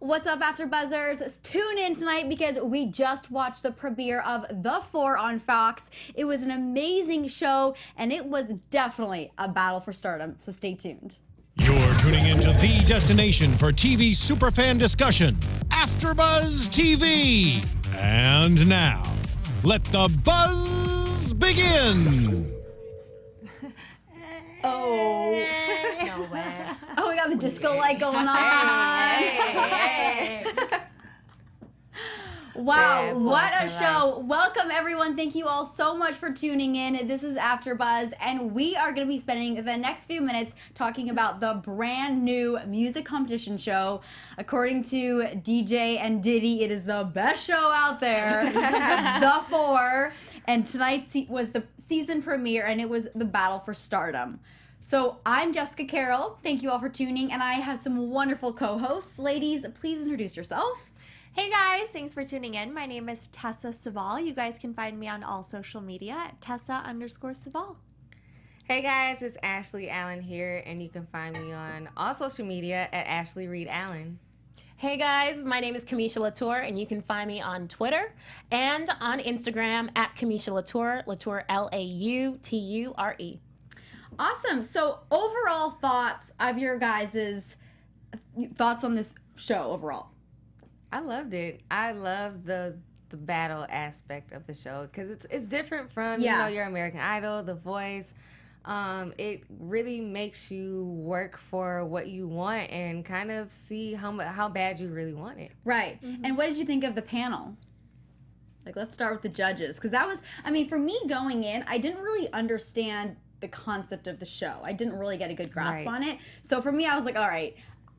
What's up, AfterBuzzers? Tune in tonight because we just watched the premiere of The Four on Fox. It was an amazing show, and it was definitely a battle for stardom, so stay tuned. You're tuning into the destination for TV superfan discussion, AfterBuzz TV. And now, let the buzz begin. Oh. No way. Oh, we got the disco light going on. Hey. Wow, what a show. Welcome, everyone. Thank you all so much for tuning in. This is AfterBuzz, and we are going to be spending the next few minutes talking about the brand new music competition show. According to DJ and Diddy, it is the best show out there, The Four. And tonight was the season premiere, and it was the battle for stardom. So I'm Jessica Carroll. Thank you all for tuning, and I have some wonderful co-hosts. Ladies, please introduce yourself. Hey guys, thanks for tuning in. My name is Tessa Cevaal. You guys can find me on all social media at Tessa_Cevaal. Hey guys, it's Ashley Allen here, and you can find me on all social media at Ashley Reed Allen. Hey guys, my name is Kamisha Lauture, and you can find me on Twitter and on Instagram at Kamisha Lauture, Lauture Lauture. Awesome. So overall thoughts of your guys' thoughts on this show overall? I loved it. I love the battle aspect of the show because it's different from your American Idol, The Voice. It really makes you work for what you want and kind of see how bad you really want it. Right. Mm-hmm. And what did you think of the panel? Like, let's start with the judges, because that was, I mean, for me going in, I didn't really understand the concept of the show. I didn't really get a good grasp on it. So for me, I was like, all right,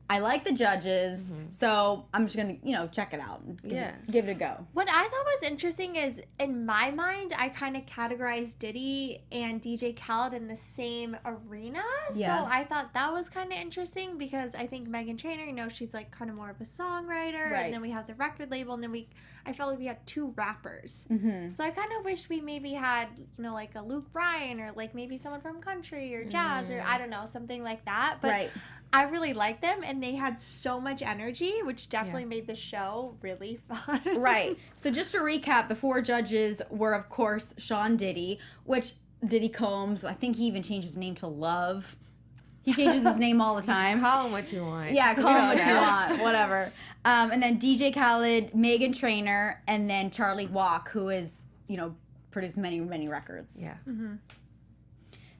I like the judges, so I'm just going to, check it out. Give it a go. What I thought was interesting is, in my mind, I kind of categorized Diddy and DJ Khaled in the same arena. Yeah. So I thought that was kind of interesting because I think Meghan Trainor, she's like kind of more of a songwriter. Right. And then we have the record label, and then I felt like we had two rappers. Mm-hmm. So I kind of wish we maybe had, like a Luke Bryan or like maybe someone from country or jazz or I don't know, something like that. But I really liked them, and they had so much energy, which definitely made the show really fun. Right. So just to recap, the four judges were, of course, Sean Diddy, which Diddy Combs, I think he even changed his name to Love. He changes his name all the time. Call him what you want. Yeah, call him what you want, whatever. And then DJ Khaled, Meghan Trainor, and then Charlie Walk, who is, produced many, many records. Yeah. Mm-hmm.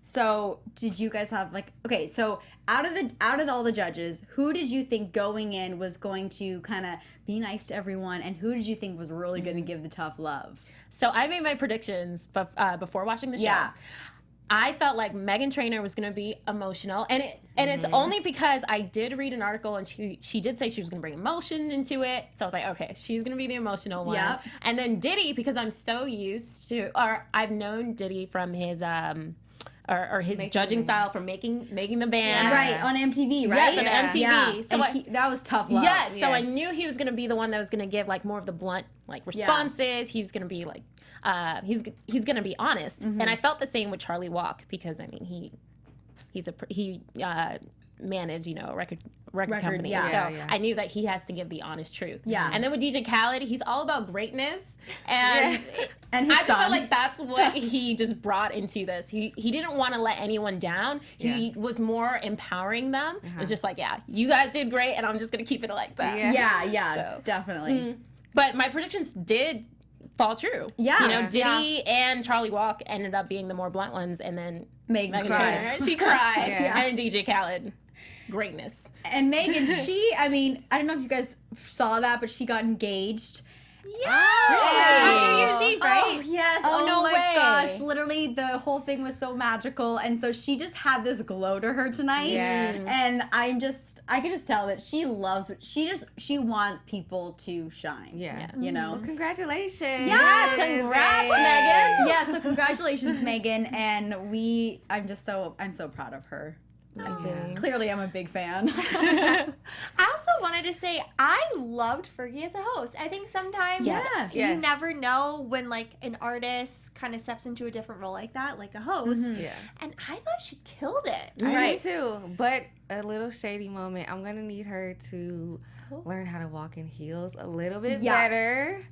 So did you guys have so out of all the judges, who did you think going in was going to kind of be nice to everyone, and who did you think was really going to give the tough love? So I made my predictions before watching the show. Yeah. I felt like Meghan Trainor was going to be emotional, and it's only because I did read an article, and she did say she was going to bring emotion into it. So I was like, okay, she's going to be the emotional one. Yep. And then Diddy, because I'm so used to, or I've known Diddy from his or his judging style from making the band. Right, on MTV, right? Yes, on MTV. Yeah. So that was tough love. Yes, so I knew he was going to be the one that was going to give like more of the blunt responses. He was going to be like he's going to be honest. Mm-hmm. And I felt the same with Charlie Walk because I mean he managed, a record company. Yeah. So I knew that he has to give the honest truth. Yeah. And then with DJ Khaled, he's all about greatness. And and his I son. felt like that's what he just brought into this. He didn't want to let anyone down. He was more empowering them. It was just like, you guys did great, and I'm just going to keep it like that. Yeah, so, definitely. But my predictions did fall true. Yeah. Diddy and Charlie Walk ended up being the more blunt ones, and then Meghan cried. She cried. And DJ Khaled. Greatness. And Meghan, I don't know if you guys saw that, but she got engaged. Yes! On New Year's Eve, right? Oh, yes. Oh, no my way. gosh. Literally, the whole thing was so magical. And so she just had this glow to her tonight. Yeah. And I could just tell that she loves, she wants people to shine. Yeah. Well, congratulations. Yes, congrats, Meghan. Yeah, so congratulations, Meghan. And I'm so proud of her. Clearly, I'm a big fan. I also wanted to say I loved Fergie as a host. I think sometimes you never know when like an artist kind of steps into a different role like that, like a host. Mm-hmm. Yeah. And I thought she killed it. Me too. But a little shady moment. I'm gonna need her to learn how to walk in heels a little bit better.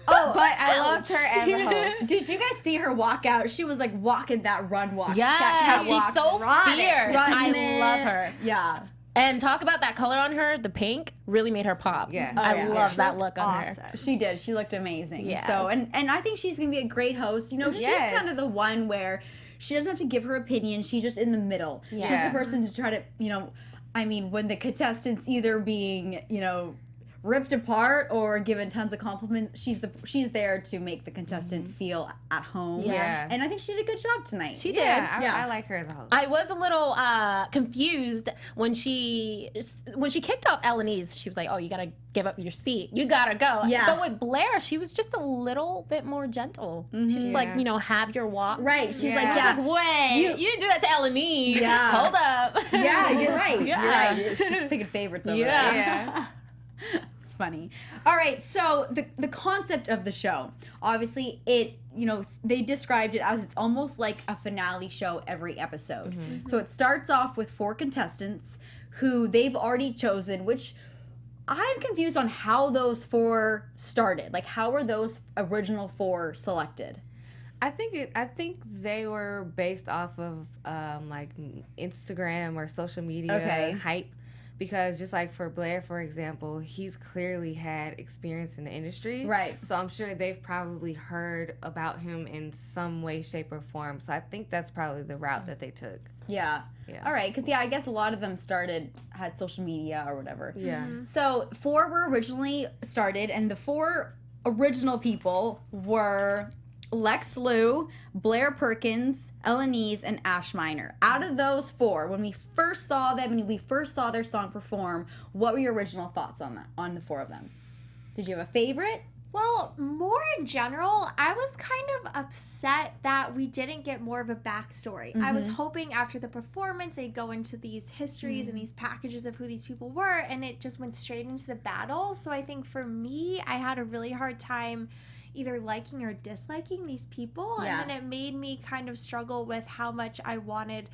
Oh, but I loved her as a host. Did you guys see her walk out? She was like walking that run walk. Yeah, she's so fierce. I love her. Yeah. And talk about that color on her, the pink, really made her pop. Yeah. I love that look on her. She did. She looked amazing. Yes. So, and I think she's going to be a great host. You know, she's kind of the one where she doesn't have to give her opinion. She's just in the middle. Yeah. She's the person to try to, you know, I mean, when the contestants either being, you know, ripped apart or given tons of compliments, she's there to make the contestant feel at home. Yeah. And I think she did a good job tonight. She did. I like her as a host. I was a little confused when she kicked off Elenise. She was like, "Oh, you gotta give up your seat. You gotta go." Yeah. But with Blair, she was just a little bit more gentle. She was like, you know, have your walk. Right. She's like, I was like, wait, you didn't do that to Elenise. Yeah. Hold up. Yeah, you're right. Yeah. You're right. She's picking favorites over there. Yeah. It's funny. All right, so the concept of the show, obviously it, you know, they described it as it's almost like a finale show every episode. So it starts off with 4 contestants who they've already chosen, which I'm confused on how those 4 started. Like, how were those original 4 selected? I think they were based off of like Instagram or social media hype. Because just like for Blair, for example, he's clearly had experience in the industry. Right. So I'm sure they've probably heard about him in some way, shape, or form. So I think that's probably the route that they took. Yeah. Yeah. All right, because I guess a lot of them had social media or whatever. Yeah. So 4 were originally started, and the 4 original people were Lex Liu, Blair Perkins, Elenise, and Ash Minor. Out of those 4, when we first saw them, when we first saw their song perform, what were your original thoughts on the 4 of them? Did you have a favorite? Well, more in general, I was kind of upset that we didn't get more of a backstory. I was hoping after the performance they'd go into these histories and these packages of who these people were, and it just went straight into the battle. So I think for me, I had a really hard time either liking or disliking these people. Yeah. And then it made me kind of struggle with how much I wanted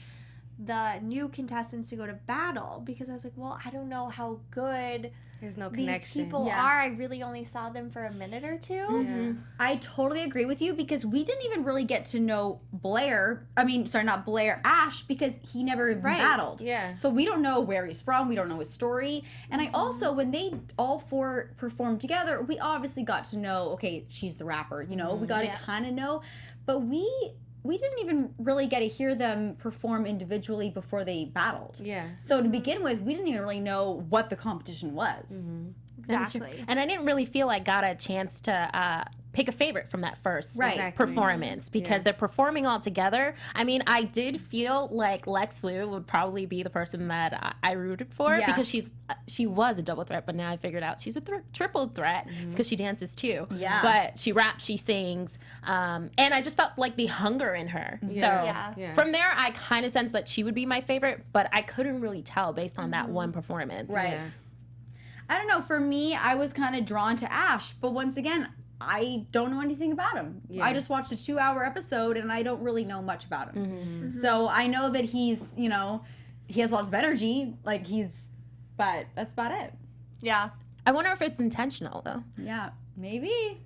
the new contestants to go to battle, because I was like, well, I don't know how good There's no these connection. people are. I really only saw them for a minute or 2. Yeah. I totally agree with you, because we didn't even really get to know Blair. I mean, sorry, not Blair, Ash, because he never even battled. Yeah. So we don't know where he's from. We don't know his story. And I also, when they all 4 performed together, we obviously got to know, okay, she's the rapper, you know, we got to kind of know. But we didn't even really get to hear them perform individually before they battled. Yeah. So to begin with, we didn't even really know what the competition was. Exactly. And I didn't really feel I got a chance to pick a favorite from that first performance, because they're performing all together. I mean, I did feel like Lex Liu would probably be the person that I rooted for, because she was a double threat, but now I figured out she's a triple threat because she dances too. Yeah. But she raps, she sings, and I just felt like the hunger in her. So from there, I kind of sensed that she would be my favorite, but I couldn't really tell based on that one performance. Right. Yeah. I don't know. For me, I was kind of drawn to Ash, but once again, I don't know anything about him. Yeah. I just watched a 2-hour episode, and I don't really know much about him. So I know that he's, you know, he has lots of energy, but that's about it. Yeah. I wonder if it's intentional, though. Yeah, maybe.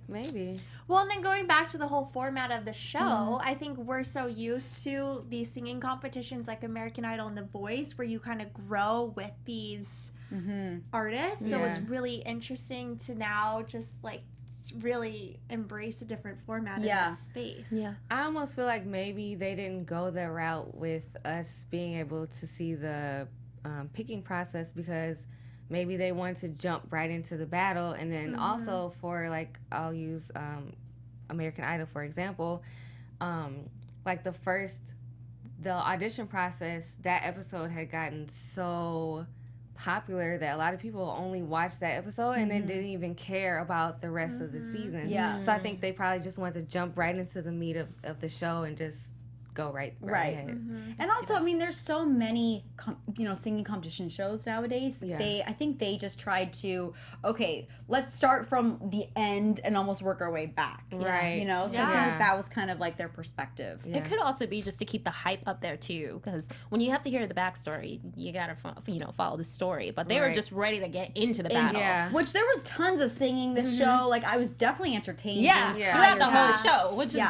Well, and then going back to the whole format of the show, I think we're so used to these singing competitions like American Idol and The Voice, where you kind of grow with these artists. So it's really interesting to now just like really embrace a different format in this space. Yeah. I almost feel like maybe they didn't go that route with us being able to see the picking process, because maybe they wanted to jump right into the battle. And then also for, like, I'll use American Idol, for example, like the audition process, that episode had gotten so popular that a lot of people only watched that episode and then didn't even care about the rest of the season. Yeah. So I think they probably just wanted to jump right into the meat of the show and just go right ahead. And also, I mean, there's so many, singing competition shows nowadays. Yeah. I think they just tried to, okay, let's start from the end and almost work our way back. Right. You know, so I think that was kind of like their perspective. Yeah. It could also be just to keep the hype up there too, because when you have to hear the backstory, you gotta follow the story. But they were just ready to get into the battle. Yeah. Which there was tons of singing this show. Like I was definitely entertained. Throughout the whole show, which is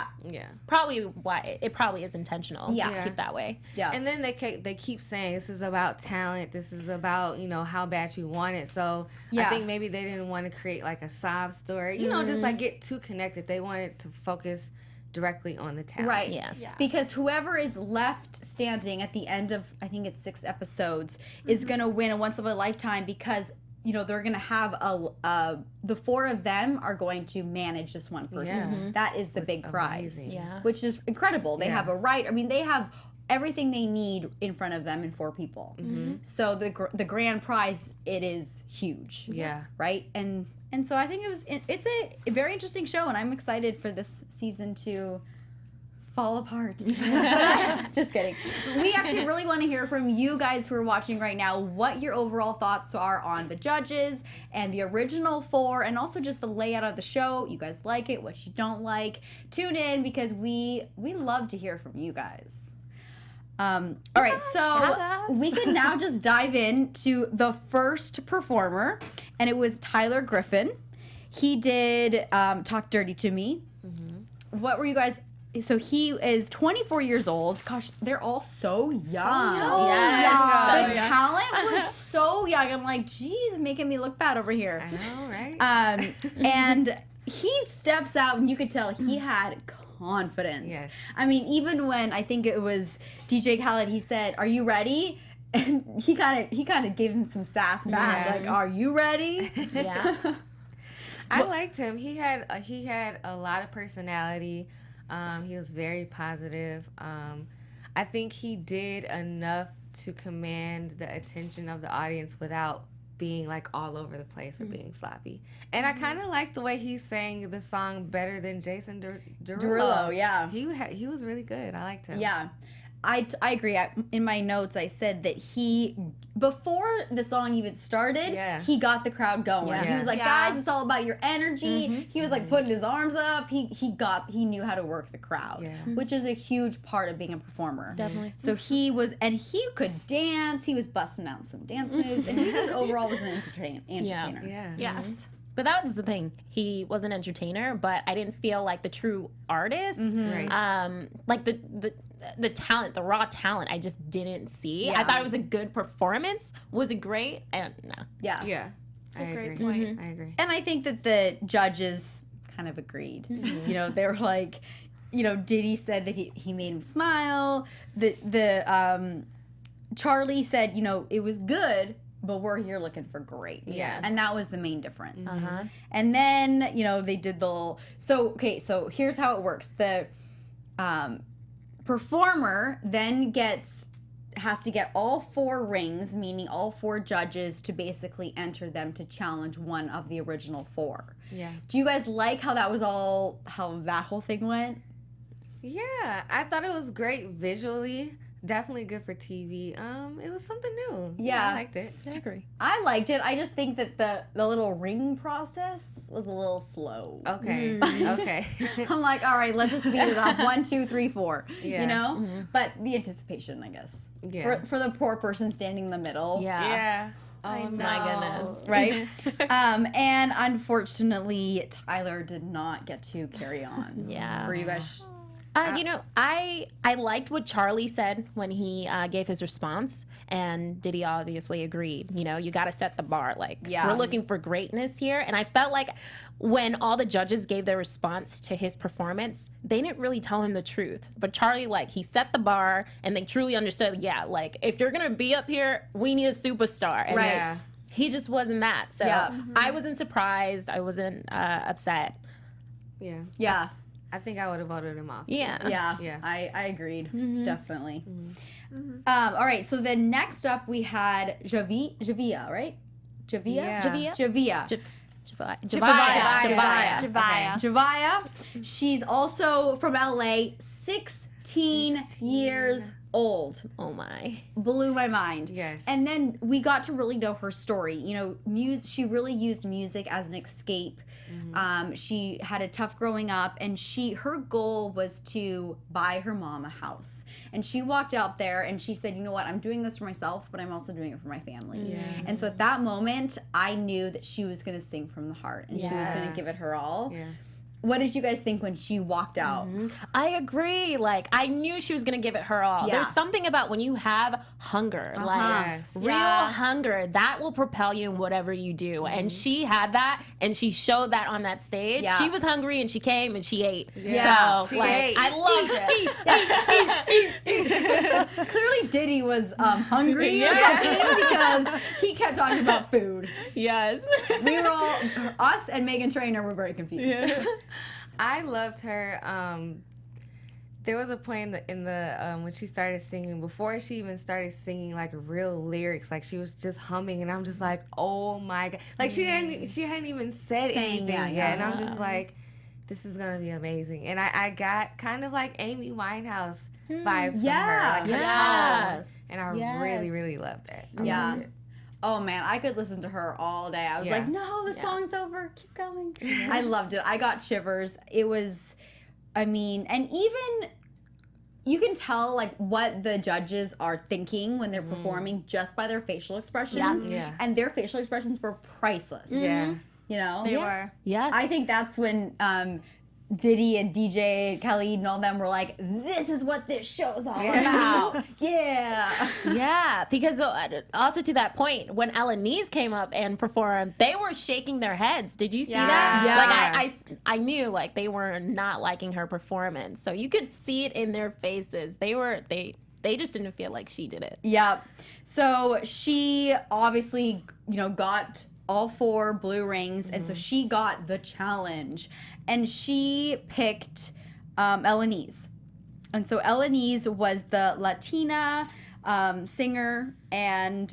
probably why it probably is intentional. Just to keep that way. Yeah. And then they keep saying this is about talent. This is about how bad you want it. So I think maybe they didn't want to create like a sob story. Just like get too connected. They wanted to focus directly on the talent. Right. Yes. Yeah. Because whoever is left standing at the end of, I think it's 6 episodes, is going to win a once in a lifetime because, they're going to have the 4 of them are going to manage this one person. Yeah. That is the big prize. amazing. Yeah. Which is incredible. They have a right. I mean, they have everything they need in front of them in 4 people. So the grand prize, it is huge. Yeah. Right? And so I think it's a very interesting show, and I'm excited for this season to fall apart. Just kidding. We actually really want to hear from you guys who are watching right now what your overall thoughts are on the judges and the original 4, and also just the layout of the show. You guys like it, what you don't like. Tune in because we love to hear from you guys. All right, so we can now just dive into the first performer, and it was Tyler Griffin. He did Talk Dirty to Me. What were you guys... So he is 24 years old. Gosh, they're all so young. Yes. The talent was so young. I'm like, geez, making me look bad over here. I know, right? And he steps out, and you could tell he had confidence. Yes. I mean, even when I think it was DJ Khaled, he said, "Are you ready?" And he kind of gave him some sass back, like, "Are you ready?" Yeah. I liked him. He had a lot of personality. He was very positive. I think he did enough to command the attention of the audience without being like all over the place or being sloppy. And I kind of liked the way he sang the song better than Jason Derulo. Yeah. He was really good. I liked him. Yeah. I agree. In my notes, I said that before the song even started, he got the crowd going. Yeah. He was like, guys, it's all about your energy. He was like putting his arms up. He knew how to work the crowd, which is a huge part of being a performer. Definitely. So he could dance. He was busting out some dance moves, and he just overall was an entertainer. Yeah. Yes. But that was the thing. He was an entertainer, but I didn't feel like the true artist. Right. Like the talent, the raw talent, I just didn't see. Yeah. I thought it was a good performance. Was it great? I don't know. Yeah. Yeah. It's a great agree. point. I agree. And I think that the judges kind of agreed. They were like, Diddy said that he made him smile. Charlie said, it was good, but we're here looking for great. Yes. And that was the main difference. And then, they did the little... So here's how it works. The performer then has to get all 4 rings, meaning all 4 judges, to basically enter them to challenge one of the original 4. Yeah. Do you guys like how that whole thing went? Yeah. I thought it was great visually. Definitely good for TV. It was something new. Yeah. I liked it. I agree. I liked it. I just think that the little ring process was a little slow. Okay. Okay. I'm like, all right, let's just speed it up. 1, 2, 3, 4. Yeah. But the anticipation, I guess. Yeah. For the poor person standing in the middle. Yeah. Oh, no. My goodness. Right? And unfortunately, Tyler did not get to carry on. Yeah. Were you guys... I liked what Charlie said when he gave his response, and Diddy obviously agreed. You got to set the bar. We're looking for greatness here. And I felt like when all the judges gave their response to his performance, they didn't really tell him the truth. But Charlie, he set the bar, and they truly understood, if you're going to be up here, we need a superstar. And Right. he just wasn't that. So I wasn't surprised. I wasn't upset. Yeah. Yeah. I think I would have voted him off. Yeah. Yeah. I agreed. Definitely. All right. So then next up we had Javia, right? Javia. Javia. She's also from LA, 6'6" 16 years old. Oh my. Blew my mind. Yes. And then we got to really know her story. You know, she really used music as an escape. She had a tough growing up, and her goal was to buy her mom a house. And she walked out there and she said, you know what, I'm doing this for myself, but I'm also doing it for my family. Yeah. And so at that moment, I knew that she was going to sing from the heart, and she was going to give it her all. Yeah. What did you guys think when she walked out? I agree. Like, I knew she was going to give it her all. Yeah. There's something about when you have hunger, like Yes. real hunger, that will propel you in whatever you do. And she had that, and she showed that on that stage. Yeah. She was hungry, and she came, and she ate. Yeah. So, She like, ate. I loved it. Clearly Diddy was hungry or something, because he kept talking about food. Yes. We were all, us and Meghan Trainor were very confused. I loved her. There was a point in the when she started singing, before she even started singing like real lyrics, like she was just humming, and I'm just like, oh my god, like she hadn't even said anything yet, and I'm just like, this is gonna be amazing. And I got kind of like Amy Winehouse vibes from her, like her tone, and I really, really loved it. I loved it. Oh man, I could listen to her all day. I was like, no, the song's over. Keep going. I loved it. I got shivers. It was, I mean, and even you can tell like what the judges are thinking when they're performing just by their facial expressions. Yeah. And their facial expressions were priceless. Yeah. You know? They were. Yes. I think that's when Diddy and DJ Khaled and all them were like, this is what this show's all about. Yeah. Yeah, because also to that point, when Elenise came up and performed, they were shaking their heads. Did you see that? Yeah. Like I knew like they were not liking her performance. So you could see it in their faces. They just didn't feel like she did it. Yeah. So she obviously, got all 4 blue rings, and so she got the challenge. And she picked Elenise. And so Elenise was the Latina singer. And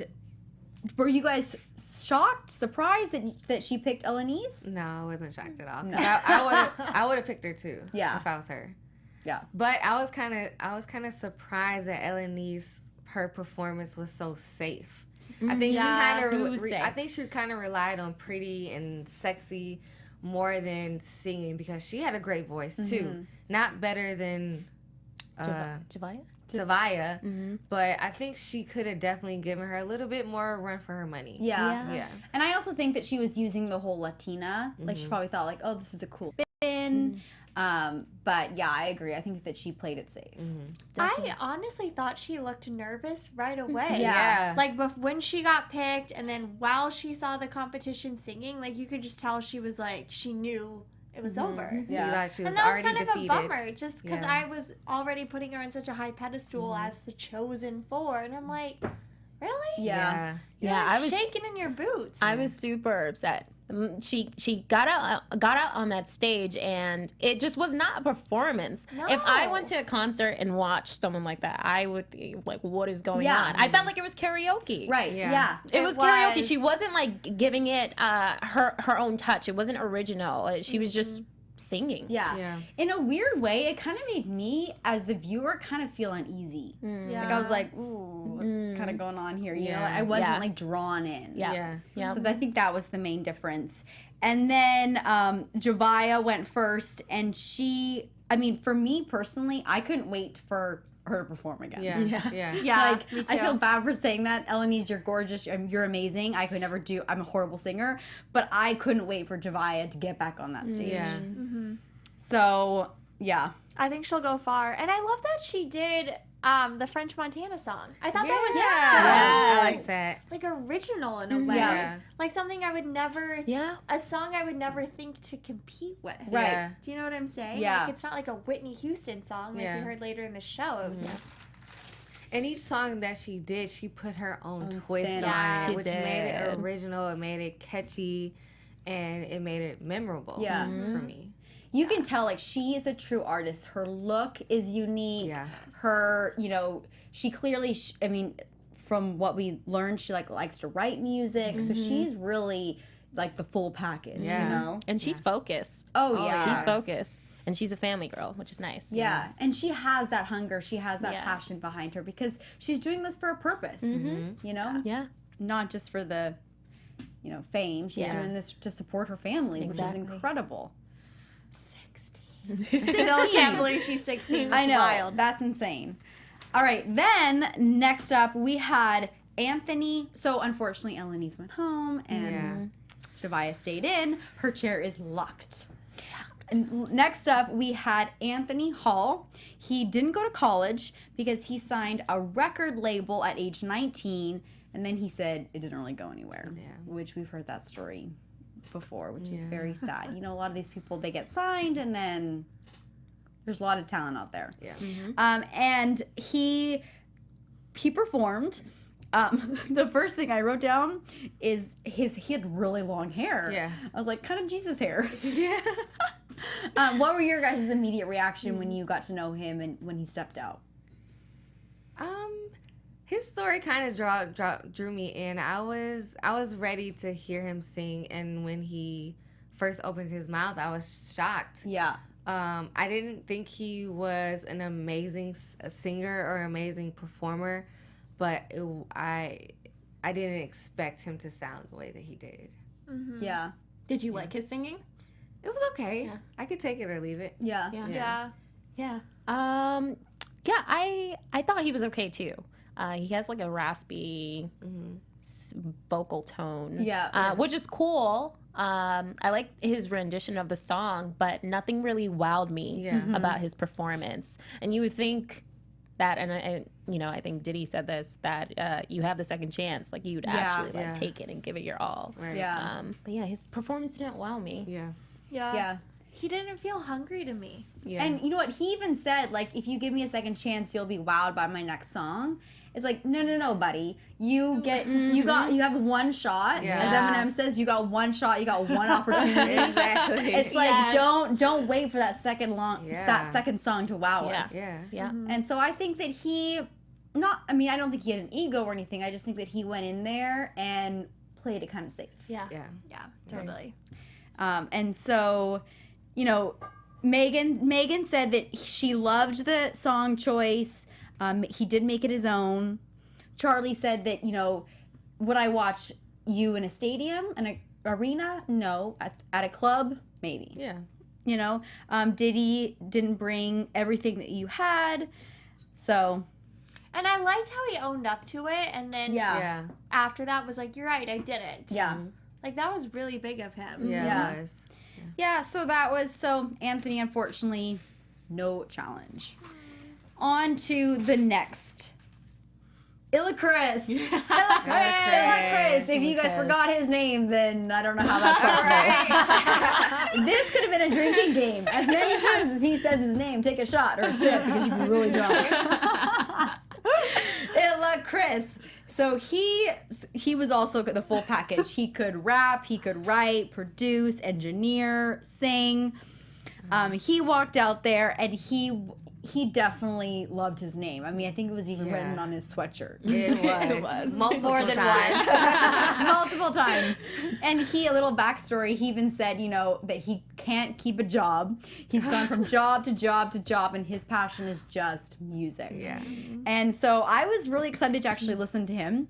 were you guys shocked, surprised that she picked Elenise? No, I wasn't shocked at all. No. I would have picked her too. Yeah. If I was her. Yeah. But I was kind of surprised that Elenise, her performance was so safe. I think she kind of relied on pretty and sexy more than singing, because she had a great voice too. Not better than Zavia, but I think she could have definitely given her a little bit more run for her money. Yeah. And I also think that she was using the whole Latina. Like she probably thought like, oh, this is a cool spin. But yeah, I agree. I think that she played it safe. I honestly thought she looked nervous right away. Yeah. Like when she got picked, and then while she saw the competition singing, like you could just tell she was like, she knew it was over. Yeah. So that she was and that was already kind defeated. of a bummer, just because I was already putting her on such a high pedestal as the chosen 4, and I'm like, really? Yeah. You're Yeah, like I was shaking in your boots. I was super upset. She got out on that stage, and it just was not a performance. No. If I went to a concert and watched someone like that, I would be like, what is going on? I felt like it was karaoke. Right. Yeah. It was karaoke. She wasn't like giving it her own touch. It wasn't original. She was just singing. Yeah. In a weird way, it kind of made me, as the viewer, kind of feel uneasy. Like I was like, ooh, what's kind of going on here? You know, I wasn't like drawn in. Yeah. So I think that was the main difference. And then Jovi went first, and for me personally, I couldn't wait for her to perform again. Yeah, Like, me too. I feel bad for saying that. Elenise, you're gorgeous. You're amazing. I could never do. I'm a horrible singer, but I couldn't wait for Jovi to get back on that stage. Yeah. So yeah, I think she'll go far. And I love that she did the French Montana song. I thought that was I like that. like original in a way. Yeah. Like something I would never, Yeah. a song I would never think to compete with. Right. Yeah. Do you know what I'm saying? Yeah. Like it's not like a Whitney Houston song like we heard later in the show. It was just, And each song that she did, she put her own twist spin on on it, She which made it did. original, it made it catchy, and it made it memorable Yeah. for me. you can tell like she is a true artist. Her look is unique. Yeah. Her, she clearly. From what we learned, she likes to write music. So she's really like the full package. Yeah. You know. And she's focused. Oh yeah. She's focused. and she's a family girl, which is nice. Yeah, and she has that hunger. She has that passion behind her because she's doing this for a purpose, you know? Yeah. Not just for the, fame. She's doing this to support her family, which is incredible. 16. Still can't believe she's 16. That's I know. wild. That's insane. All right, then next up we had Anthony. So unfortunately, Eloise went home and Shavaya stayed in. Her chair is locked. And next up, we had Anthony Hall. He didn't go to college because he signed a record label at age 19, and then he said it didn't really go anywhere, which we've heard that story before, which is very sad. A lot of these people, they get signed, and then there's a lot of talent out there. Yeah. And he performed. The first thing I wrote down is he had really long hair. Yeah. I was like, kind of Jesus hair. Yeah. What were your guys' immediate reaction when you got to know him and when he stepped out? His story kind of drew me in. I was ready to hear him sing, and when he first opened his mouth, I was shocked. Yeah. I didn't think he was an amazing singer or amazing performer, but I didn't expect him to sound the way that he did. Mm-hmm. Yeah. Did you like his singing? It was okay. Yeah. I could take it or leave it. Yeah. Yeah. I thought he was okay too. He has like a raspy vocal tone. Yeah. Which is cool. I like his rendition of the song, but nothing really wowed me about his performance. And you would think that, and I think Diddy said this, that you have the second chance. Like, you'd actually take it and give it your all. Right. Yeah. But yeah, his performance didn't wow me. Yeah. He didn't feel hungry to me. Yeah. And you know what? He even said, like, if you give me a second chance, you'll be wowed by my next song. It's like, no, buddy. You have one shot. Yeah. As Eminem says, you got one shot, you got one opportunity. Exactly. It's like, don't wait for that second song to wow us. Yeah. Mm-hmm. And so I think that I don't think he had an ego or anything. I just think that he went in there and played it kind of safe. Yeah. Yeah, totally. And so, Megan said that she loved the song choice. He did make it his own. Charlie said that, would I watch you in a stadium, an arena? No. At a club? Maybe. Yeah. Diddy didn't bring everything that you had. So. And I liked how he owned up to it, and then after that was like, you're right, I did it. Yeah. Like, that was really big of him. Yeah. It was. Yeah, so Anthony, unfortunately, no challenge. On to the next. Illa Chris. Illa Chris. If you guys forgot his name, then I don't know how that's possible. This could have been a drinking game. As many times as he says his name, take a shot or a sip because you'd be really drunk. Illa Chris. So he was also the full package. He could rap, he could write, produce, engineer, sing. He walked out there and he definitely loved his name. I mean, I think it was even written on his sweatshirt. It was. Multiple More than times. Multiple times. And a little backstory, he even said, that he can't keep a job. He's gone from job to job to job, and his passion is just music. Yeah. And so I was really excited to actually listen to him,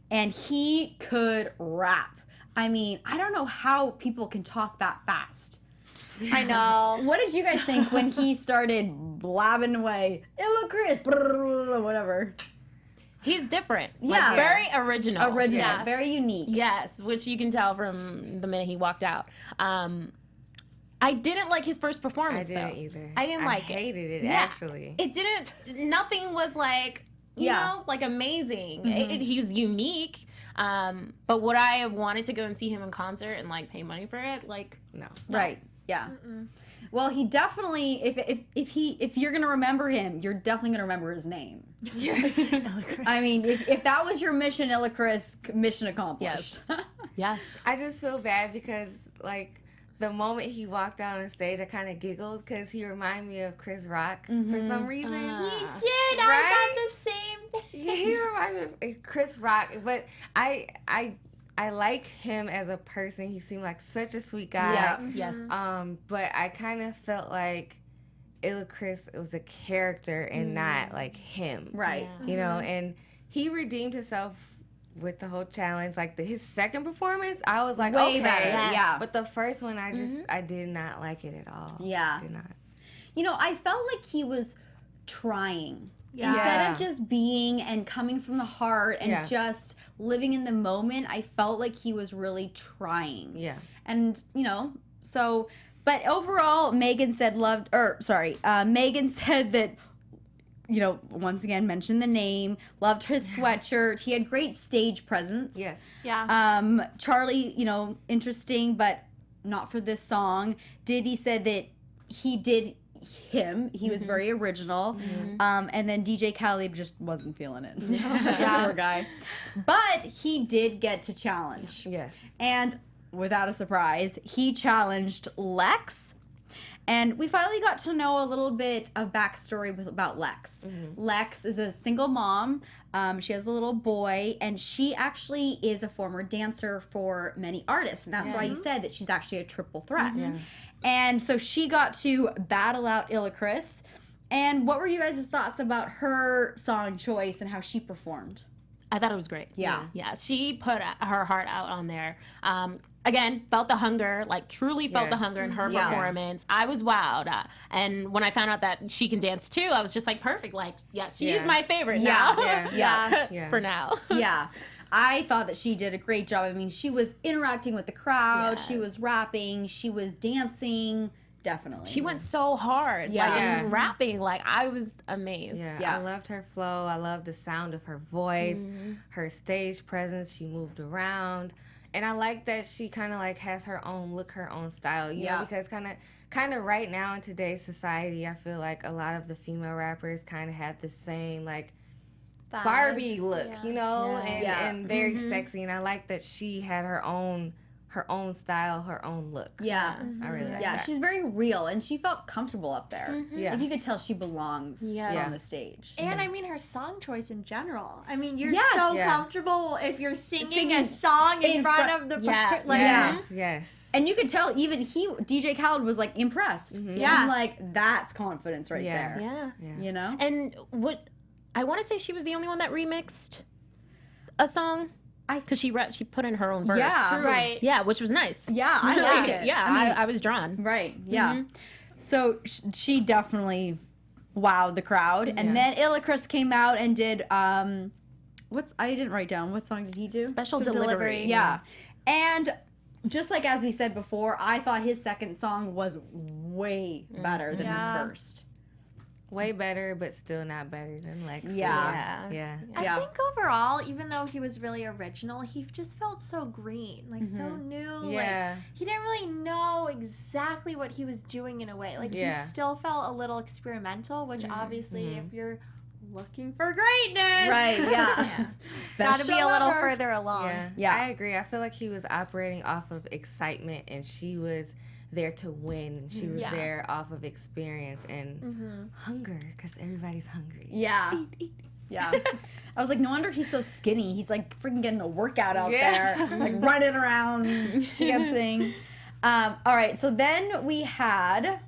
and he could rap. I mean, I don't know how people can talk that fast. I know. What did you guys think when he started blabbing away? Illa Chris, whatever. He's different. Yeah. Like, very original. Original, very unique. Yes, which you can tell from the minute he walked out. I didn't like his first performance, I didn't either. I didn't like it. I hated it, actually. It didn't, nothing was like, you know, like amazing. Mm-hmm. He was unique. But would I have wanted to go and see him in concert and like pay money for it? Like, No. Right. Yeah. Well, he definitely, if you're gonna remember him, you're definitely gonna remember his name. Yes. I mean, if that was your mission, Illa Chris, mission accomplished. yes. Yes. I just feel bad because, like, the moment he walked out on stage, I kind of giggled because he reminded me of Chris Rock for some reason. He did. Right? I thought the same thing. He reminded me of Chris Rock, but I like him as a person. He seemed like such a sweet guy. Yes. Yes. But I kind of felt like Chris was a character and not like him. Right. Yeah. You know, and he redeemed himself with the whole challenge. Like his second performance, I was like, Way okay. better. Yeah. But the first one, I did not like it at all. Yeah. Did not. You know, I felt like he was trying. Yeah. Instead of just being and coming from the heart and just living in the moment, I felt like he was really trying. Yeah. And, you know, so, but overall, Megan said Megan said that, you know, once again, mentioned the name, loved his sweatshirt. He had great stage presence. Yes. Yeah. Charlie, you know, interesting, but not for this song. Diddy said that he did him. He was very original. And then DJ Khaled just wasn't feeling it. Poor guy. But he did get to challenge. Yes. And without a surprise, he challenged Lex. And we finally got to know a little bit of backstory about Lex. Lex is a single mom. She has a little boy, and she actually is a former dancer for many artists. And that's why you said that she's actually a triple threat. And so she got to battle out Chris. And what were you guys' thoughts about her song choice and how she performed? I thought it was great. Yeah. Yeah, she put her heart out on there. Again, felt the hunger, like truly felt the hunger in her performance. I was wowed. And when I found out that she can dance too, I was just like, perfect. Like, she's my favorite now. For now. Yeah. I thought that she did a great job. I mean, she was interacting with the crowd. Yes. She was rapping. She was dancing. Definitely. She went so hard. Yeah. Like, in rapping. Like, I was amazed. Yeah, I loved her flow. I loved the sound of her voice, her stage presence. She moved around. And I like that she kind of like has her own look, her own style, you know, because kind of right now in today's society, I feel like a lot of the female rappers kind of have the same like Barbie look, you know, and very sexy. And I like that she had her own style, her own look. Yeah. I really like Yeah, that. she's very real, and she felt comfortable up there. Yeah. Like, you could tell she belongs on the stage. And I mean her song choice in general. I mean, you're Yeah. comfortable if you're singing a song in front of the Yes. And you could tell even DJ Khaled was like impressed. Yeah. I'm like, that's confidence right there. Yeah. You know? And what I want to say, she was the only one that remixed a song. Because she put in her own verse. Yeah. Right. Yeah, which was nice. Yeah, I liked it. Yeah, I mean, I was drawn. right. Yeah. So she definitely wowed the crowd. And then Chris came out and did I didn't write down. What song did he do? Special Delivery. Yeah. And just like as we said before, I thought his second song was way better than his first. Way better, but still not better than Lex. Yeah. Yeah. I think overall, even though he was really original, he just felt so green, like so new. Yeah. Like he didn't really know exactly what he was doing in a way. Like he still felt a little experimental, which obviously if you're looking for greatness. Right, yeah. Gotta be a little further along. Yeah. I agree. I feel like he was operating off of excitement and she was there to win and she was there off of experience and hunger because everybody's hungry. Yeah. Yeah. I was like, no wonder he's so skinny. He's like freaking getting a workout out there, like running around, dancing. All right. So then we had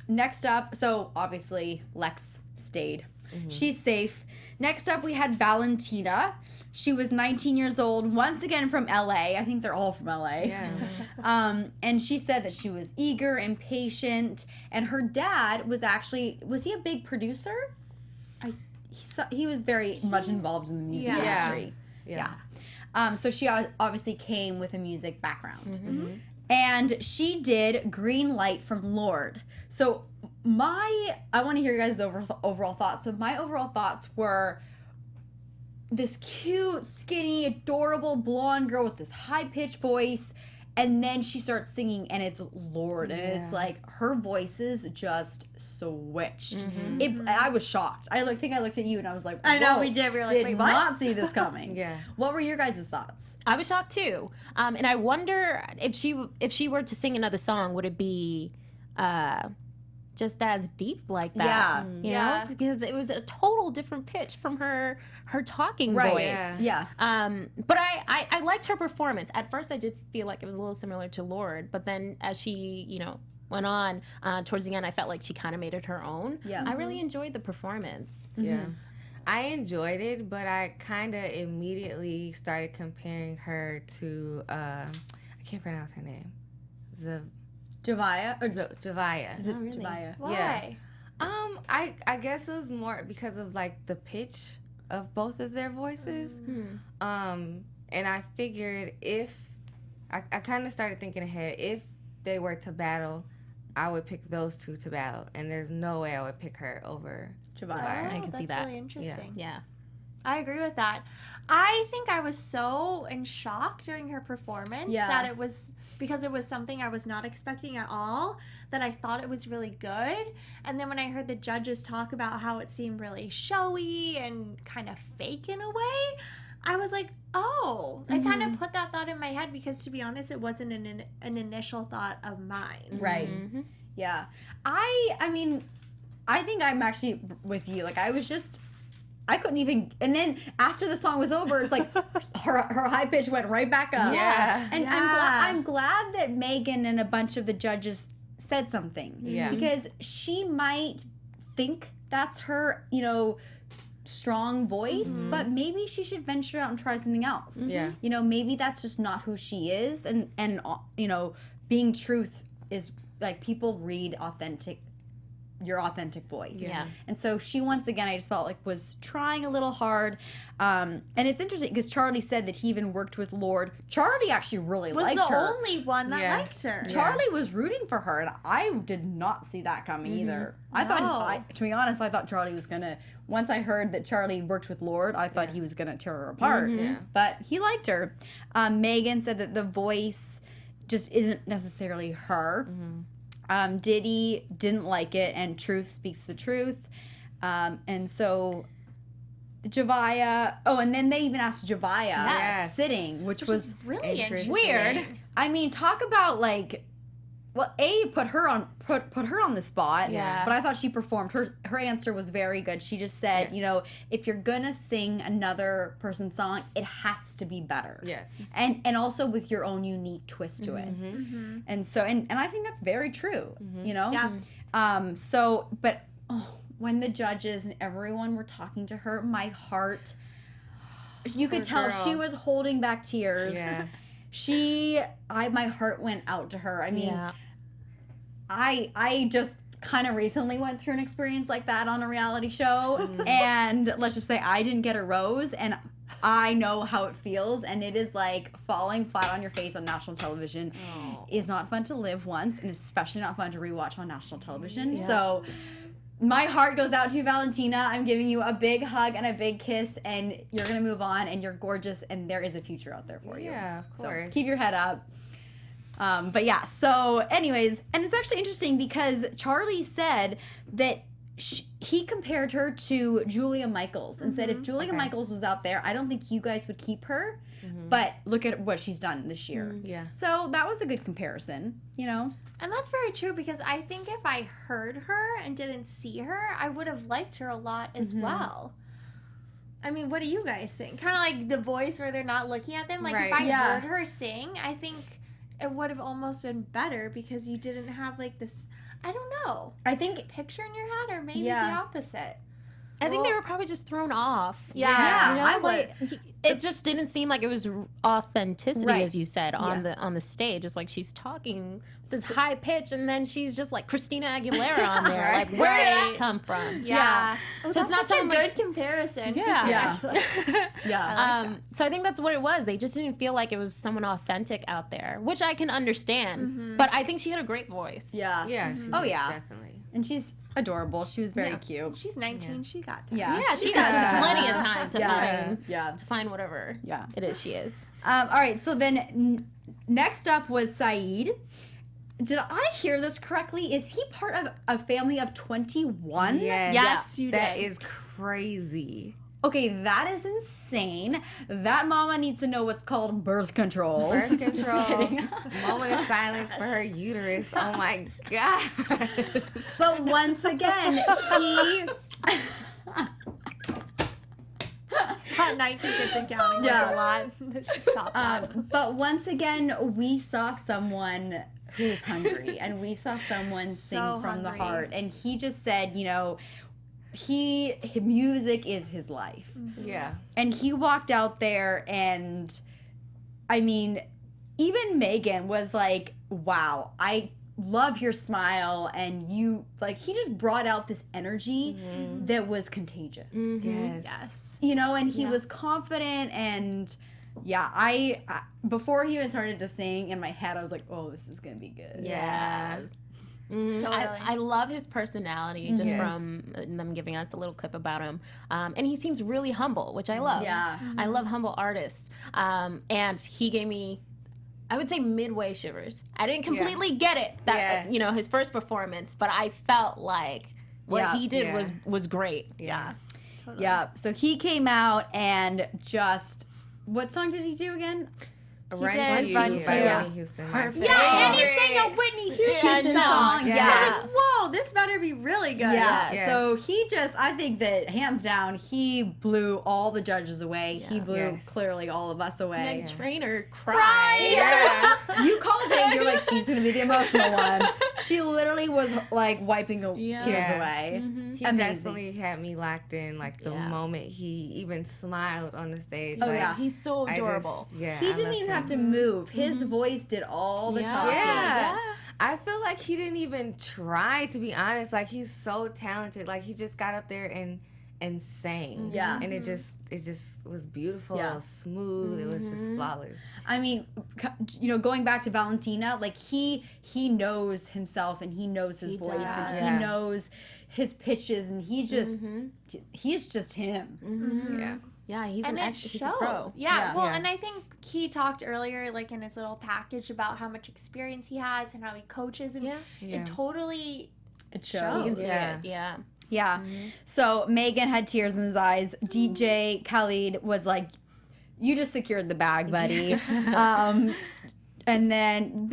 next up. So obviously Lex stayed. She's safe. Next up, we had Valentina. She was 19 years old, once again from LA. I think they're all from LA. Yeah. And she said that she was eager and patient. And her dad was he a big producer? He was very much involved in the music industry. Yeah. So she obviously came with a music background. And she did Green Light from Lorde. So I want to hear your guys' overall thoughts. So my overall thoughts were this cute, skinny, adorable blonde girl with this high-pitched voice, and then she starts singing, and it's Lorde, and it's like her voices just switched. I was shocked. I think I looked at you, and I was like, I know, whoa, we did. We were like, did wait, what? not see this coming. Yeah. What were your guys' thoughts? I was shocked too. And I wonder if she were to sing another song, would it be just as deep like that? You know? Because it was a total different pitch from her talking voice. Yeah. But I liked her performance. At first I did feel like it was a little similar to Lorde, but then as she, went on, towards the end, I felt like she kind of made it her own. Yeah. I really enjoyed the performance. Yeah. I enjoyed it, but I kind of immediately started comparing her to, I can't pronounce her name. Javia? Or Javia. Is it really? Javia? Why? Yeah. I guess it was more because of like the pitch of both of their voices. And I figured if I kind of started thinking ahead, if they were to battle, I would pick those two to battle, and there's no way I would pick her over Javia. I can see that. That's really interesting. Yeah. I agree with that. I think I was so in shock during her performance that it was because it was something I was not expecting at all, that I thought it was really good. And then when I heard the judges talk about how it seemed really showy and kind of fake in a way, I was like, oh, I kind of put that thought in my head because, to be honest, it wasn't an initial thought of mine. Right. Yeah. I mean, I think I'm actually with you. Like, I couldn't even, and then after the song was over, it's like her high pitch went right back up. Yeah. And I'm glad that Megan and a bunch of the judges said something. Yeah. Because she might think that's her, strong voice, but maybe she should venture out and try something else. Yeah. Maybe that's just not who she is, and being truth is like people read your authentic voice. Yeah. And so she, once again, I just felt like was trying a little hard. And it's interesting because Charlie said that he even worked with Lorde. Charlie actually really liked her. Was the only one that liked her. Charlie was rooting for her, and I did not see that coming either. I thought, to be honest, I thought Charlie was gonna. Once I heard that Charlie worked with Lorde, I thought he was gonna tear her apart. Yeah. But he liked her. Megan said that the voice just isn't necessarily her. Diddy didn't like it, and truth speaks the truth. And so Javia, and then they even asked Javia sitting, which was really interesting. weird. I mean, talk about like, well, put her on the spot. Yeah. But I thought she performed. Her answer was very good. She just said, if you're gonna sing another person's song, it has to be better. Yes. And also with your own unique twist to it. And so and I think that's very true. Yeah. But when the judges and everyone were talking to her, my heart, you could tell she was holding back tears. Yeah. My heart went out to her. I mean, I just kind of recently went through an experience like that on a reality show, and let's just say I didn't get a rose, and I know how it feels, and it is like falling flat on your face on national television is not fun to live once, and especially not fun to rewatch on national television. So my heart goes out to you, Valentina. I'm giving you a big hug and a big kiss, and you're going to move on, and you're gorgeous, and there is a future out there for you. Yeah, of course. So keep your head up. But yeah, so anyways, and it's actually interesting because Charlie said that he compared her to Julia Michaels and said if Julia Michaels was out there, I don't think you guys would keep her, but look at what she's done this year. Yeah. So that was a good comparison, And that's very true because I think if I heard her and didn't see her, I would have liked her a lot as well. I mean, what do you guys think? Kind of like the voice where they're not looking at them. Like if I heard her sing, I think it would have almost been better because you didn't have like this, I don't know. I think picture in your head or maybe the opposite. I think they were probably just thrown off. It just didn't seem like it was authenticity, as you said, on the stage. It's like she's talking this high pitch, and then she's just like Christina Aguilera on there. Like, where did that come from? Yeah. So it's not such a something good like, comparison. So I think that's what it was. They just didn't feel like it was someone authentic out there, which I can understand. But I think she had a great voice. Yeah. Yeah. She did, definitely. And she's adorable. She was very cute. She's 19. She got time. Yeah, she got plenty of time to find whatever it is she is. All right, so then next up was Saeed. Did I hear this correctly? Is he part of a family of 21? Yes, you did. That is crazy. Okay, that is insane. That mama needs to know what's called birth control. Birth control. Moment of silence for her uterus. Oh my God. But once again, he... 19 kids and counting was a lot. Let's just stop that. But once again, we saw someone who was hungry, and we saw someone sing from the heart, and he just said, you know, music is his life. Yeah. And he walked out there, and I mean, even Megan was like, wow, I love your smile, and you, like, he just brought out this energy that was contagious. Yes. You know, and he was confident, and yeah, I before he even started to sing, in my head I was like, oh, this is gonna be good. Yes. Totally. I love his personality just from them giving us a little clip about him. And he seems really humble, which I love. Yeah. I love humble artists. And he gave me, I would say, midway shivers. I didn't completely get it, that you know, his first performance, but I felt like what he did was great. Yeah. Totally. Yeah. So he came out and just, what song did he do again? Run did to You Run by to You. Whitney Houston. Perfect. Yeah, and he sang a Whitney Houston song. Yeah. I was like, whoa, this better be really good. Yeah. Yes. So he just, I think that hands down, he blew all the judges away. He blew clearly all of us away. Meg Trainor cried. Yeah. You called it. You're like, she's going to be the emotional one. She literally was like wiping tears away. He definitely had me locked in, like, the moment he even smiled on the stage. Oh, like, yeah. He's so adorable. He didn't even have to move. His voice did all the talking. Yeah. I feel like he didn't even try, to be honest. Like, he's so talented. Like, he just got up there and sang. Yeah. And it just was beautiful, smooth. It was just flawless. I mean, you know, going back to Valentina, like, he knows himself, and he knows his voice, and he knows his pitches, and he just he's just him. Yeah. Yeah, he's he's a showed. pro. Yeah, well, and I think he talked earlier, like, in his little package about how much experience he has and how he coaches, and it totally shows. You can see it. Yeah. Yeah. So Megan had tears in his eyes. DJ Khaled was like, you just secured the bag, buddy. And then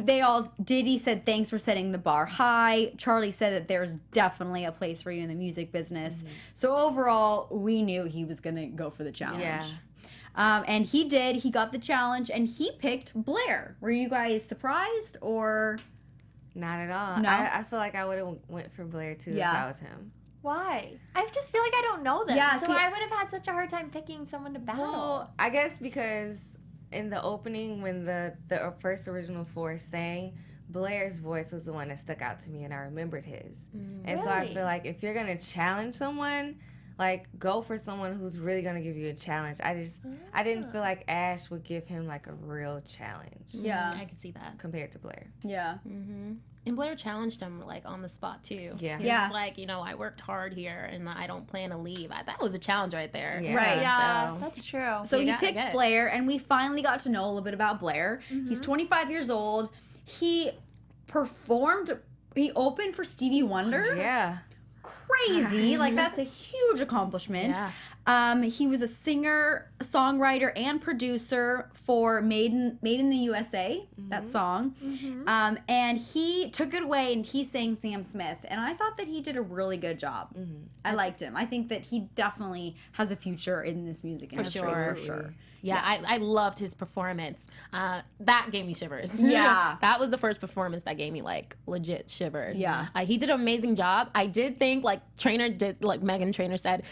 Diddy said, thanks for setting the bar high. Charlie said that there's definitely a place for you in the music business. So overall, we knew he was going to go for the challenge. Yeah. And he did. He got the challenge, and he picked Blair. Were you guys surprised, or? Not at all. No? I feel like I would have went for Blair, too, if I was him. Why? I just feel like I don't know them. Yeah, so I would have had such a hard time picking someone to battle. Well, I guess because in the opening, when the first original four sang, Blair's voice was the one that stuck out to me, and I remembered his. And so I feel like if you're going to challenge someone, like, go for someone who's really going to give you a challenge. I didn't feel like Ash would give him, like, a real challenge. Yeah. I could see that. Compared to Blair. Yeah. And Blair challenged him, like, on the spot, too. Yeah. He was like, you know, I worked hard here, and I don't plan to leave. That was a challenge right there. Yeah. Right. Yeah, So. that's true. So he picked Blair, and we finally got to know a little bit about Blair. He's 25 years old. He opened for Stevie Wonder. Yeah. Crazy. Like, that's a huge accomplishment. Yeah. He was a singer, songwriter, and producer for Made in the USA, that song. And he took it away, and he sang Sam Smith. And I thought that he did a really good job. I liked him. I think that he definitely has a future in this music industry. sure. For sure. Yeah, I loved his performance. That gave me shivers. Yeah. That was the first performance that gave me, like, legit shivers. Yeah. He did an amazing job. I did think, like, Megan Trainor said,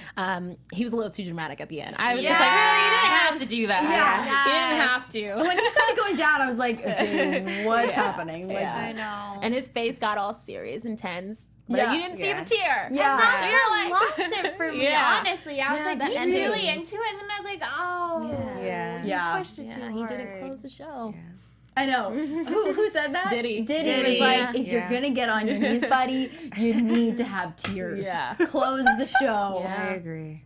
he was a little too dramatic at the end. I was just like, really? You didn't have to do that. Yeah. You didn't have to. When he started going down, I was like, okay, what's happening? Like, I know. And his face got all serious and tense. But you didn't see the tear. Yeah. That's what lost it for me, honestly. I was like, me he's too. really into it, and then I was like, oh. Yeah. Pushed it too hard. He didn't close the show. Yeah. I know. Who said that? Diddy. Diddy was like, if you're going to get on your knees, buddy, you need to have tears. Yeah. Close the show. Yeah. I agree.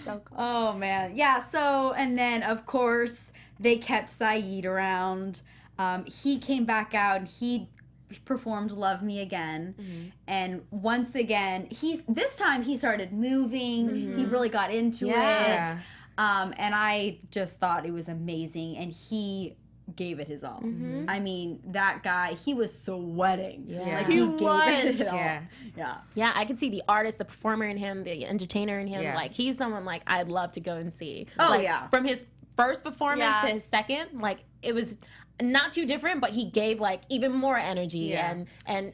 So close. Oh, man. Yeah, so, and then, of course, they kept Saeed around. He came back out, and he performed Love Me Again. And once again, this time he started moving. He really got into it. And I just thought it was amazing. And he gave it his all. I mean, that guy, he was sweating. Yeah. Like, He gave was. it all. Yeah. Yeah, I could see the artist, the performer in him, the entertainer in him. Yeah. Like, he's someone, like, I'd love to go and see. Oh, like, yeah. From his first performance Yeah. to his second, like, it was... not too different, but he gave like even more energy and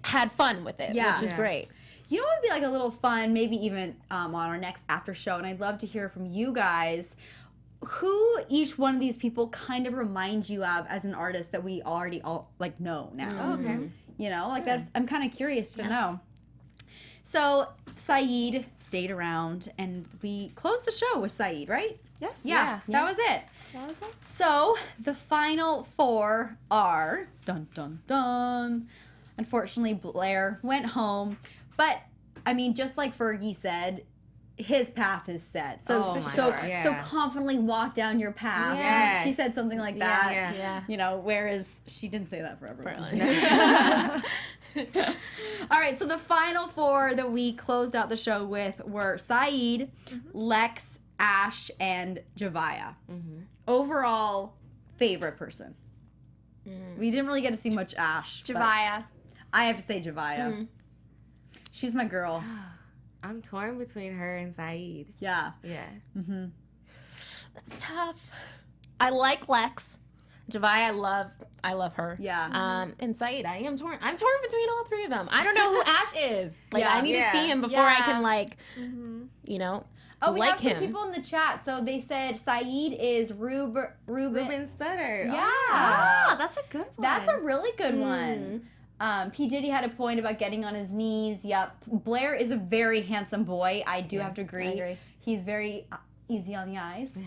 had fun with it, which is great. You know what would be like a little fun, maybe even on our next after show, and I'd love to hear from you guys, who each one of these people kind of reminds you of as an artist that we already all like know now. Oh, okay. You know, like that's, I'm kind of curious to know. So Saeed stayed around, and we closed the show with Saeed, right? Yes. Yeah, that was it. That was it. So the final 4 are dun dun dun. Unfortunately, Blair went home, but I mean, just like Fergie said, his path is set. So so confidently walk down your path. Yes. She said something like that. Yeah. You know, whereas she didn't say that for everyone. All right, so the final 4 that we closed out the show with were Saeed, Lex, Ash, and Javaya. Overall, favorite person. We didn't really get to see much Ash. Javaya. I have to say Javaya. She's my girl. I'm torn between her and Saeed. Yeah. Yeah. That's tough. I like Lex. Javai, I love her. Yeah. And Saeed, I am torn. I'm torn between all 3 of them. I don't know who Ash is. Like, I need to see him before I can, like, you know, Oh, we like have some him. people in the chat. So they said Saeed is Ruben Studdard. Yeah. Ah, that's a good one. That's a really good one. P. Diddy had a point about getting on his knees. Yep. Blair is a very handsome boy. I do have to agree. I agree. He's very easy on the eyes.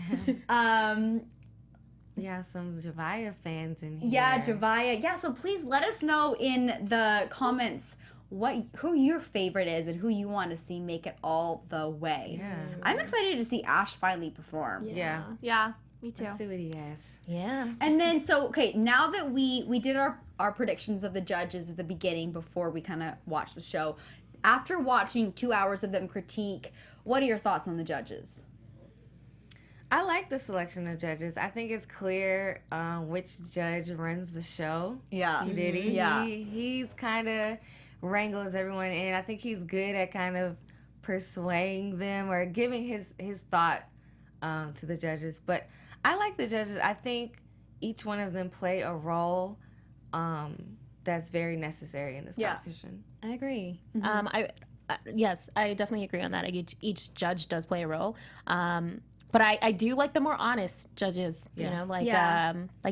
Yeah, some Javaya fans in here. Yeah, Javaya. Yeah, so please let us know in the comments who your favorite is and who you want to see make it all the way. Yeah. I'm excited to see Ash finally perform. Yeah. Yeah, me too. Let's see what he has. Yeah. And then, so, okay, now that we did our predictions of the judges at the beginning before we kind of watched the show, after watching 2 hours of them critique, what are your thoughts on the judges? I like the selection of judges. I think it's clear which judge runs the show. Yeah. P. Diddy. Yeah. He's kind of wrangles everyone in. I think he's good at kind of persuading them or giving his thought to the judges. But I like the judges. I think each one of them play a role that's very necessary in this competition. I agree. Yes, I definitely agree on that. Each judge does play a role. But I do like the more honest judges, you know, like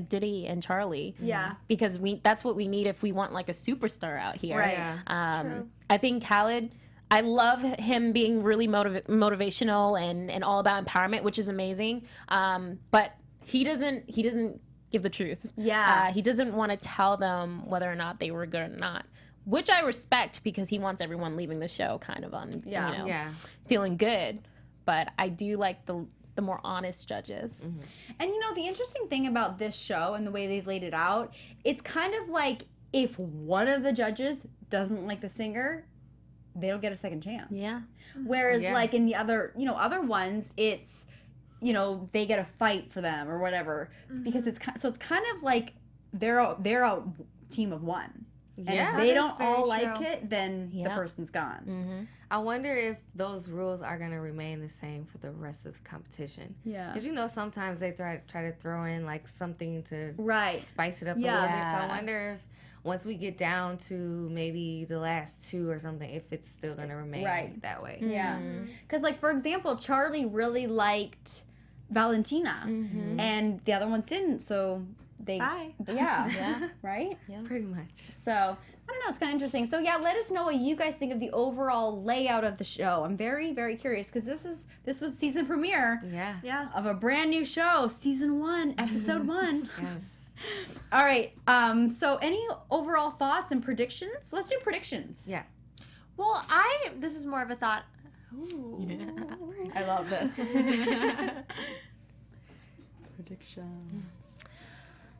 Diddy and Charlie. Yeah. Because that's what we need if we want like a superstar out here. Right. True. I think Khaled, I love him being really motivational and all about empowerment, which is amazing. But he doesn't give the truth. Yeah. He doesn't want to tell them whether or not they were good or not, which I respect because he wants everyone leaving the show kind of on, feeling good. But I do like the more honest judges. And you know, the interesting thing about this show and the way they've laid it out, it's kind of like if one of the judges doesn't like the singer, they don't get a second chance. Yeah. Whereas like in the other ones, it's, you know, they get a fight for them or whatever because it's kind of like they're a team of one. And if they don't all like it, then the person's gone. I wonder if those rules are going to remain the same for the rest of the competition. Yeah. Because, you know, sometimes they try to throw in, like, something to spice it up a little bit. So I wonder if once we get down to maybe the last 2 or something, if it's still going to remain that way. Yeah. Because, like, for example, Charlie really liked Valentina. And the other ones didn't, so... Yeah. Right? Yeah. Pretty much. So, I don't know. It's kind of interesting. So, yeah, let us know what you guys think of the overall layout of the show. I'm very, very curious because this was season premiere of a brand new show, season 1, episode 1. Yes. All right. So, any overall thoughts and predictions? Let's do predictions. Yeah. Well, this is more of a thought. Ooh. Yeah. I love this. Predictions.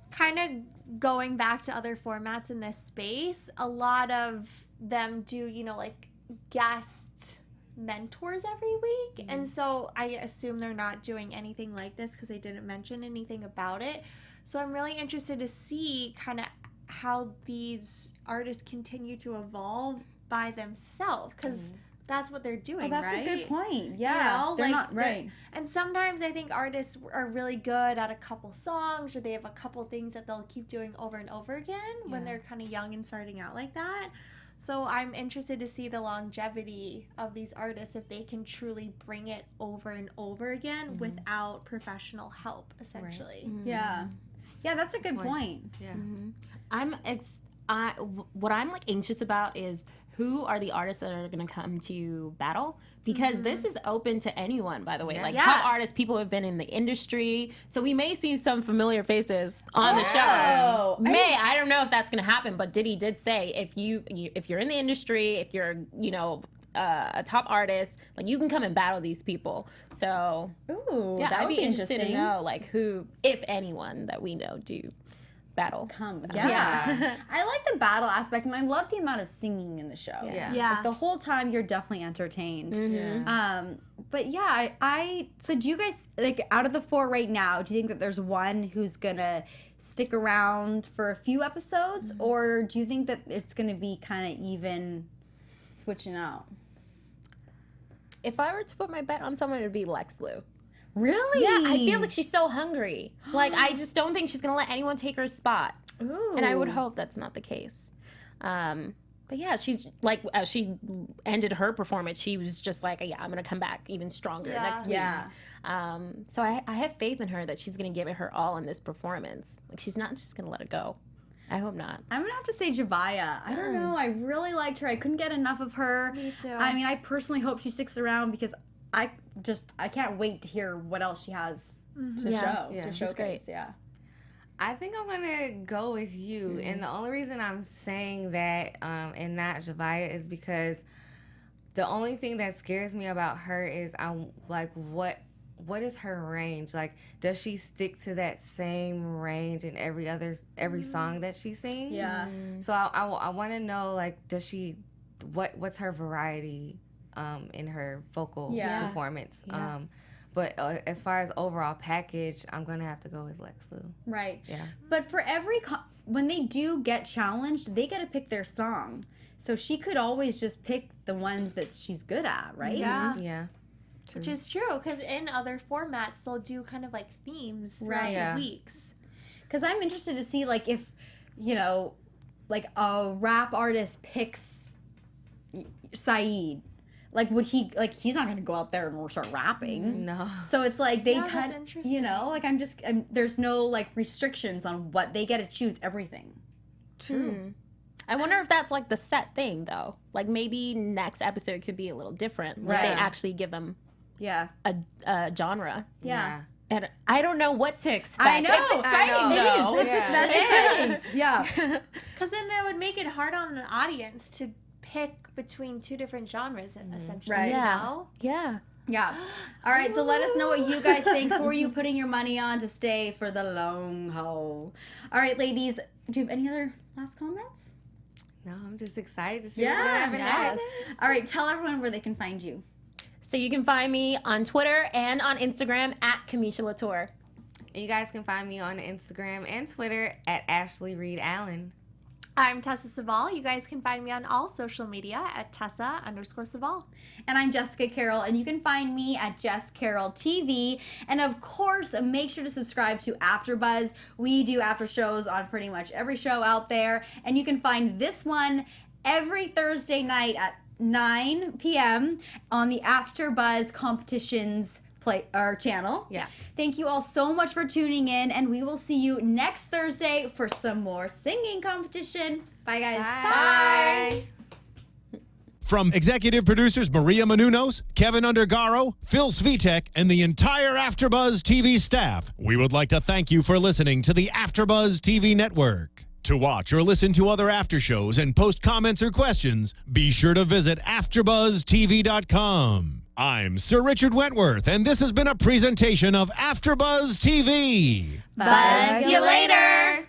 Kind of going back to other formats in this space, a lot of them do, you know, like guest mentors every week. And so I assume they're not doing anything like this because they didn't mention anything about it. So I'm really interested to see kind of how these artists continue to evolve by themselves because that's what they're doing, Oh, that's right? a good point. Yeah, they're not right. And sometimes I think artists are really good at a couple songs, or they have a couple things that they'll keep doing over and over again when they're kind of young and starting out like that. So I'm interested to see the longevity of these artists, if they can truly bring it over and over again without professional help, essentially. Right. Yeah. Yeah, that's a good point. Yeah. What I'm like anxious about is who are the artists that are going to come to battle, because this is open to anyone, by the way. Like top artists, people who have been in the industry, so we may see some familiar faces on the show. I don't know if that's going to happen, but Diddy did say if you're in the industry, if you're a top artist, like you can come and battle these people. So Ooh, I'd be interested to know like who, if anyone, that we know do battle. Yeah. I like the battle aspect, and I love the amount of singing in the show. Yeah. Like, the whole time you're definitely entertained. But yeah, so do you guys, like, out of the 4 right now, do you think that there's one who's gonna stick around for a few episodes, or do you think that it's gonna be kind of even switching out? If I were to put my bet on someone, it would be Lex Lu. Really? Yeah, I feel like she's so hungry. Like, I just don't think she's going to let anyone take her spot. Ooh. And I would hope that's not the case. But yeah, she's like, as she ended her performance, she was just like, yeah, I'm going to come back even stronger next week. Yeah. So I have faith in her that she's going to give it her all in this performance. Like, she's not just going to let it go. I hope not. I'm going to have to say Javaya. I don't know. I really liked her. I couldn't get enough of her. Me too. I mean, I personally hope she sticks around, because I can't wait to hear what else she has to show. Yeah, to she's showcase. Yeah. I think I'm gonna go with you, and the only reason I'm saying that and not Javaya is because the only thing that scares me about her is I'm like, what is her range? Like, does she stick to that same range in every song that she sings? Yeah. So I want to know, like, does she what's her variety in her vocal performance? Yeah. But as far as overall package, I'm gonna have to go with Lex Lu. Right. Yeah. But for every when they do get challenged, they get to pick their song. So she could always just pick the ones that she's good at, right? Yeah. Yeah. True. Which is true, because in other formats, they'll do kind of like themes throughout the weeks. Because I'm interested to see, like, if, like a rap artist picks Saeed. Like, would he, like, he's not going to go out there and start rapping. No. So it's like they Yeah, kind that's of, interesting. like, there's no, like, restrictions on what they get to choose everything. True. I wonder if that's like the set thing, though. Like, maybe next episode could be a little different. Like, Right. they actually give them Yeah. a genre. Yeah. And I don't know what to expect. I know. It's exciting, though. It is. That's exciting. Yeah. Because then that would make it hard on the audience to pick between 2 different genres, essentially. Right. Yeah. Yeah. Yeah. All right, so let us know what you guys think. Who are you putting your money on to stay for the long haul? All right, ladies, do you have any other last comments? No, I'm just excited to see what's gonna happen next. All right, tell everyone where they can find you. So you can find me on Twitter and on Instagram at Kamisha Lauture. And you guys can find me on Instagram and Twitter at Ashley Reed Allen. I'm Tessa Cevaal. You guys can find me on all social media at Tessa_Cevaal. And I'm Jessica Carroll, and you can find me at Jess Carroll TV. And of course, make sure to subscribe to AfterBuzz. We do after shows on pretty much every show out there, and you can find this one every Thursday night at 9 p.m. on the AfterBuzz Competitions channel. Yeah. Thank you all so much for tuning in, and we will see you next Thursday for some more singing competition. Bye, guys. Bye. From executive producers Maria Menounos, Kevin Undergaro, Phil Svitek, and the entire AfterBuzz TV staff, we would like to thank you for listening to the AfterBuzz TV network. To watch or listen to other after shows and post comments or questions, be sure to visit AfterBuzzTV.com. I'm Sir Richard Wentworth, and this has been a presentation of AfterBuzz TV. Buzz you later.